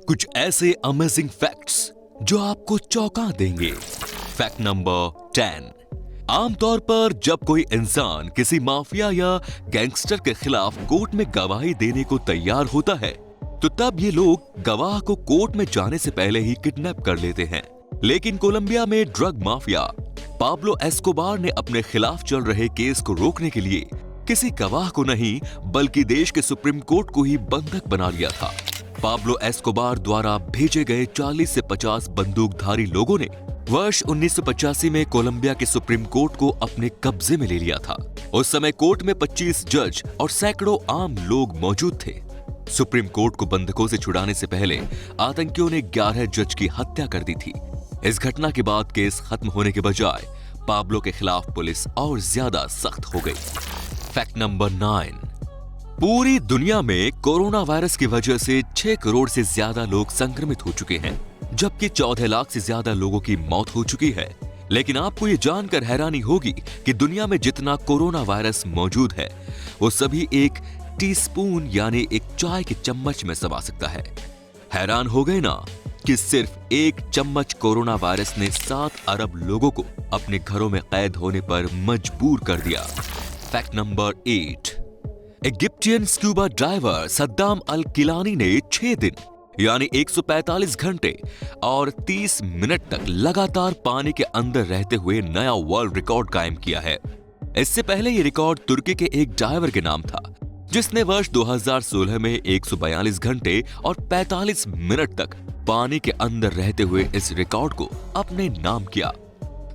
कुछ ऐसे amazing facts जो आपको चौंका देंगे। Fact number 10। आमतौर पर जब कोई इंसान किसी माफिया या गैंगस्टर के खिलाफ कोर्ट में गवाही देने को तैयार होता है तो तब ये लोग गवाह को कोर्ट में जाने से पहले ही किडनैप कर लेते हैं। लेकिन कोलंबिया में ड्रग माफिया पाब्लो एस्कोबार ने अपने खिलाफ चल रहे केस को रोकने के लिए किसी गवाह को नहीं बल्कि देश के सुप्रीम कोर्ट को ही बंधक बना लिया था। पाब्लो एस्कोबार द्वारा भेजे गए 40 से 50 बंदूकधारी लोगों ने वर्ष 1985 में कोलंबिया के सुप्रीम कोर्ट को अपने कब्जे में ले लिया था। उस समय कोर्ट में 25 जज और सैकड़ों आम लोग मौजूद थे। सुप्रीम कोर्ट को बंधकों से छुड़ाने से पहले आतंकियों ने 11 जज की हत्या कर दी थी। इस घटना के बाद केस खत्म होने के बजाय पाब्लो के खिलाफ पुलिस और ज्यादा सख्त हो गई। Fact number 9। पूरी दुनिया में कोरोना वायरस की वजह से 6 करोड़ से ज्यादा लोग संक्रमित हो चुके हैं, जबकि 14 लाख से ज्यादा लोगों की मौत हो चुकी है। लेकिन आपको ये जानकर हैरानी होगी कि दुनिया में जितना कोरोना वायरस मौजूद है वो सभी एक टीस्पून यानी एक चाय के चम्मच में समा सकता है। हैरान हो गए ना कि सिर्फ एक चम्मच कोरोना वायरस ने 7 अरब लोगों को अपने घरों में कैद होने पर मजबूर कर दिया। Fact number 8। Egyptian scuba diver Saddam Al Kilani ने 6 दिन यानी 145 घंटे और 30 मिनट तक लगातार पानी के अंदर रहते हुए नया वर्ल्ड रिकॉर्ड कायम किया है। इससे पहले ये रिकॉर्ड तुर्की के एक डाइवर के नाम था, जिसने वर्ष 2016 में 142 घंटे और 45 मिनट तक पानी के अंदर रहते हुए इस रिकॉर्ड को अपने नाम किया।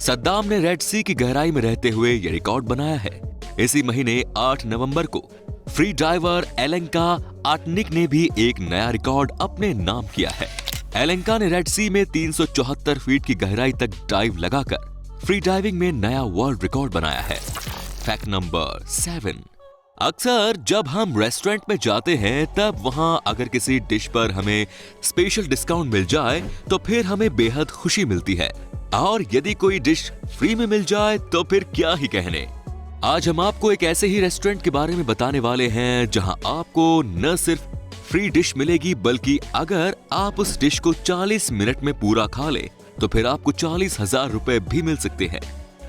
सद्दाम ने रेड सी की गहराई में रहते हुए यह रिकॉर्ड बनाया है। इसी महीने 8 नवंबर को फ्री डाइवर एलेंका आटनिक ने भी एक नया रिकॉर्ड अपने नाम किया है। एलेंका ने रेड सी में 374 फीट की गहराई तक डाइव लगाकर फ्री डाइविंग में नया वर्ल्ड रिकॉर्ड बनाया है। Fact number 7। अक्सर जब हम रेस्टोरेंट में जाते हैं तब वहां अगर किसी डिश पर हमें स्पेशल डिस्काउंट मिल जाए तो फिर हमें बेहद खुशी मिलती है, और यदि कोई डिश फ्री में मिल जाए तो फिर क्या ही कहने। आज हम आपको एक ऐसे ही रेस्टोरेंट के बारे में बताने वाले हैं जहां आपको न सिर्फ फ्री डिश मिलेगी बल्कि अगर आप उस डिश को 40 मिनट में पूरा खा ले तो फिर आपको 40,000 रुपए भी मिल सकते हैं।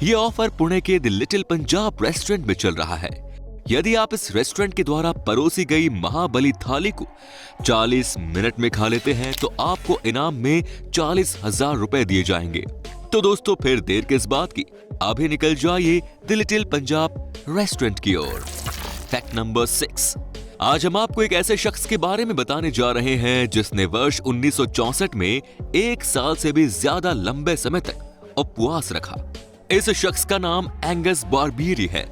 ये ऑफर पुणे के द लिटिल पंजाब रेस्टोरेंट में चल रहा है। यदि आप इस रेस्टोरेंट के द्वारा परोसी गई महाबली थाली को 40 मिनट में खा लेते हैं तो आपको इनाम में 40,000 रुपए दिए जाएंगे। तो दोस्तों फिर देर किस बात की, अभी निकल जाइए द लिटिल पंजाब रेस्टोरेंट की ओर। Fact number 6। आज हम आपको एक ऐसे शख्स के बारे में बताने जा रहे हैं जिसने वर्ष 1964 में 1 साल से भी ज्यादा लंबे समय तक उपवास रखा। इस शख्स का नाम एंगस बारबियरी है।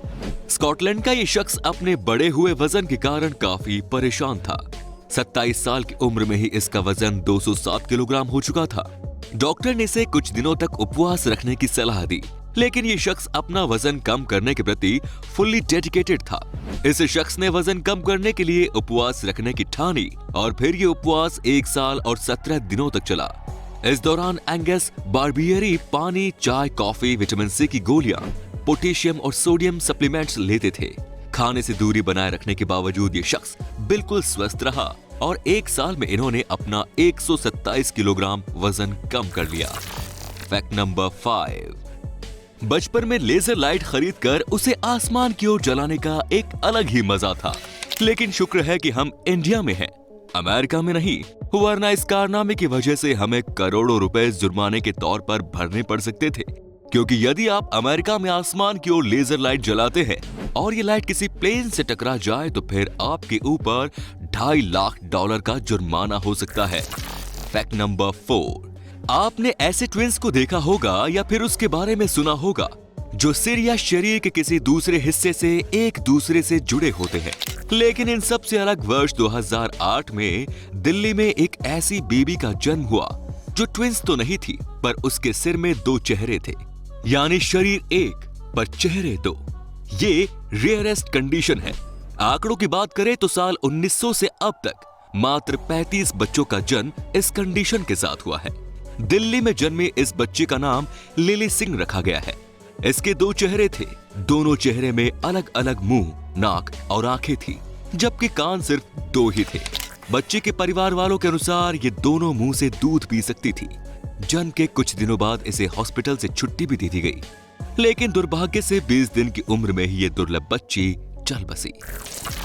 स्कॉटलैंड का ये शख्स अपने बढ़े हुए वजन के कारण काफी परेशान था। 27 साल की उम्र में ही इसका वजन 207 किलोग्राम हो चुका था। डॉक्टर ने इसे कुछ दिनों तक उपवास रखने की सलाह दी, लेकिन ये शख्स अपना वजन कम करने के प्रति फुल्ली डेडिकेटेड था। इस शख्स ने वजन कम करने के लिए उपवास रखने की ठानी और फिर ये उपवास 1 साल और 17 दिनों तक चला। इस दौरान एंगस बारबियरी पानी, चाय, कॉफी, विटामिन सी की गोलियां, पोटेशियम और सोडियम सप्लीमेंट्स लेते थे। खाने से दूरी बनाए रखने के बावजूद ये शख्स बिल्कुल स्वस्थ रहा और 1 साल में इन्होंने अपना 127 किलोग्राम वजन कम कर लिया। Fact number 5। बचपन में लेजर लाइट खरीदकर उसे आसमान की ओर जलाने का एक अलग ही मजा था, लेकिन शुक्र है कि हम इंडिया में हैं, अमेरिका में नहीं, वरना इस कारनामे की वजह से हमें करोड़ों रुपए जुर्माने के तौर पर भरने पड़ सकते थे। क्योंकि यदि आप अमेरिका में आसमान की ओर लेजर लाइट जलाते हैं और ये लाइट किसी प्लेन से टकरा जाए तो फिर आपके ऊपर $2.5 लाख का जुर्माना हो सकता है। Fact number 4। आपने ऐसे ट्विंस को देखा होगा या फिर उसके बारे में सुना होगा जो सिर या शरीर के किसी दूसरे हिस्से से एक दूसरे से जुड़े होते हैं, लेकिन इन सब से अलग वर्ष 2008 में दिल्ली में एक ऐसी बेबी का जन्म हुआ जो ट्विंस तो नहीं थी पर उसके सिर में 2 चेहरे थे, यानी शरीर एक पर चेहरे 2। ये रेयरेस्ट कंडीशन है। आंकड़ों की बात करें तो साल 1900 से अब तक मात्र 35 बच्चों का जन्म इस कंडीशन के साथ हुआ है। दिल्ली में जन्मे इस बच्चे का नाम लिली सिंह रखा गया है। इसके 2 चेहरे थे, दोनों चेहरे में अलग अलग मुंह, नाक और आंखें थी, जबकि कान सिर्फ 2 ही थे। बच्चे के परिवार वालों के अनुसार ये दोनों मुंह से दूध पी सकती थी। जन्म के कुछ दिनों बाद इसे हॉस्पिटल से छुट्टी भी दे दी गई, लेकिन दुर्भाग्य से 20 दिन की उम्र में ही ये दुर्लभ बच्ची चल बसी।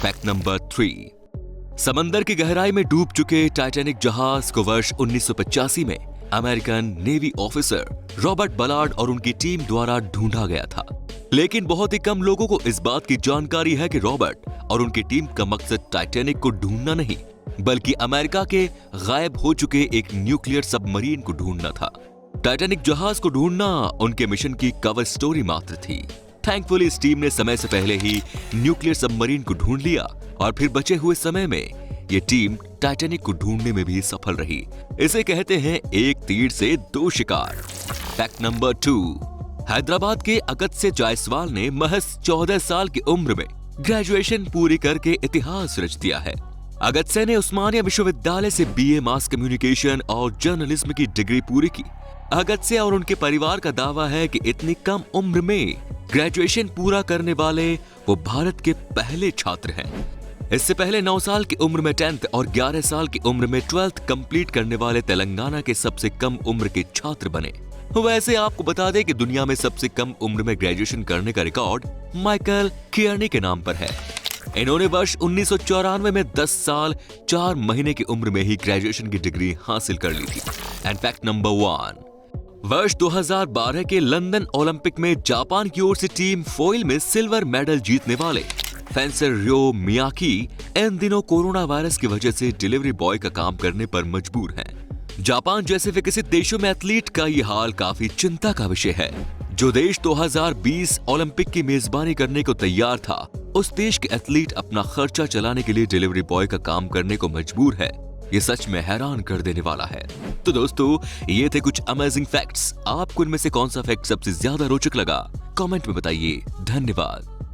फैक्ट नंबर 3, समंदर की गहराई में डूब चुके टाइटैनिक जहाज को वर्ष 1985 में American navy officer Robert Ballard और उनकी टीम द्वारा ढूंढा गया था। लेकिन बहुत ही कम लोगों को इस बात की जानकारी है कि रॉबर्ट और उनकी टीम का मकसद टाइटैनिक को ढूंढना नहीं, बल्कि अमेरिका के गायब हो चुके एक न्यूक्लियर सबमरीन को ढूंढना था। टाइटैनिक जहाज को ढूंढना उनके मिशन की कवर स्टोरी मात्र थी। थैंकफुली इस टीम ने समय से पहले ही न्यूक्लियर सबमरीन को ढूंढ लिया और फिर बचे हुए समय में ये टीम टाइटैनिक को ढूंढने में भी सफल रही। इसे कहते हैं एक तीर से दो शिकार। फैक्ट नंबर 2, हैदराबाद के अगस्त्य जायसवाल ने महज 14 साल की उम्र में ग्रेजुएशन पूरी करके इतिहास रच दिया है। अगस्त्य ने उस्मानिया विश्वविद्यालय से बीए मास कम्युनिकेशन और जर्नलिज्म की डिग्री पूरी की। अगस्त्य और उनके परिवार का दावा है कि इतनी कम उम्र में ग्रेजुएशन पूरा करने वाले वो भारत के पहले छात्र हैं। इससे पहले 9 साल की उम्र में 10th और 11 साल की उम्र में 12th कंप्लीट करने वाले तेलंगाना के सबसे कम उम्र के छात्र बने। वैसे आपको बता दें कि दुनिया में सबसे कम उम्र में ग्रेजुएशन करने का रिकॉर्ड माइकल कियर्नी के नाम पर है। इन्होंने वर्ष 1994 में 10 साल 4 महीने की उम्र में ही ग्रेजुएशन की डिग्री हासिल कर ली थी। एंड फैक्ट नंबर 1, वर्ष 2012 के लंदन ओलंपिक में जापान की ओर से टीम फोइल में सिल्वर मेडल जीतने वाले फेंसर रियो मियाकी इन दिनों कोरोना वायरस की वजह से डिलीवरी बॉय का काम करने पर मजबूर हैं। जापान जैसे विकसित देशों में एथलीट का ये हाल काफी चिंता का विषय है। जो देश 2020 ओलंपिक की मेजबानी करने को तैयार था, उस देश के एथलीट अपना खर्चा चलाने के लिए डिलीवरी बॉय का काम करने को मजबूर है। ये सच में हैरान कर देने वाला है। तो दोस्तों, ये थे कुछ अमेजिंग फैक्ट्स। आपको इनमें से कौन सा फैक्ट सबसे ज्यादा रोचक लगा? कमेंट में बताइए। धन्यवाद।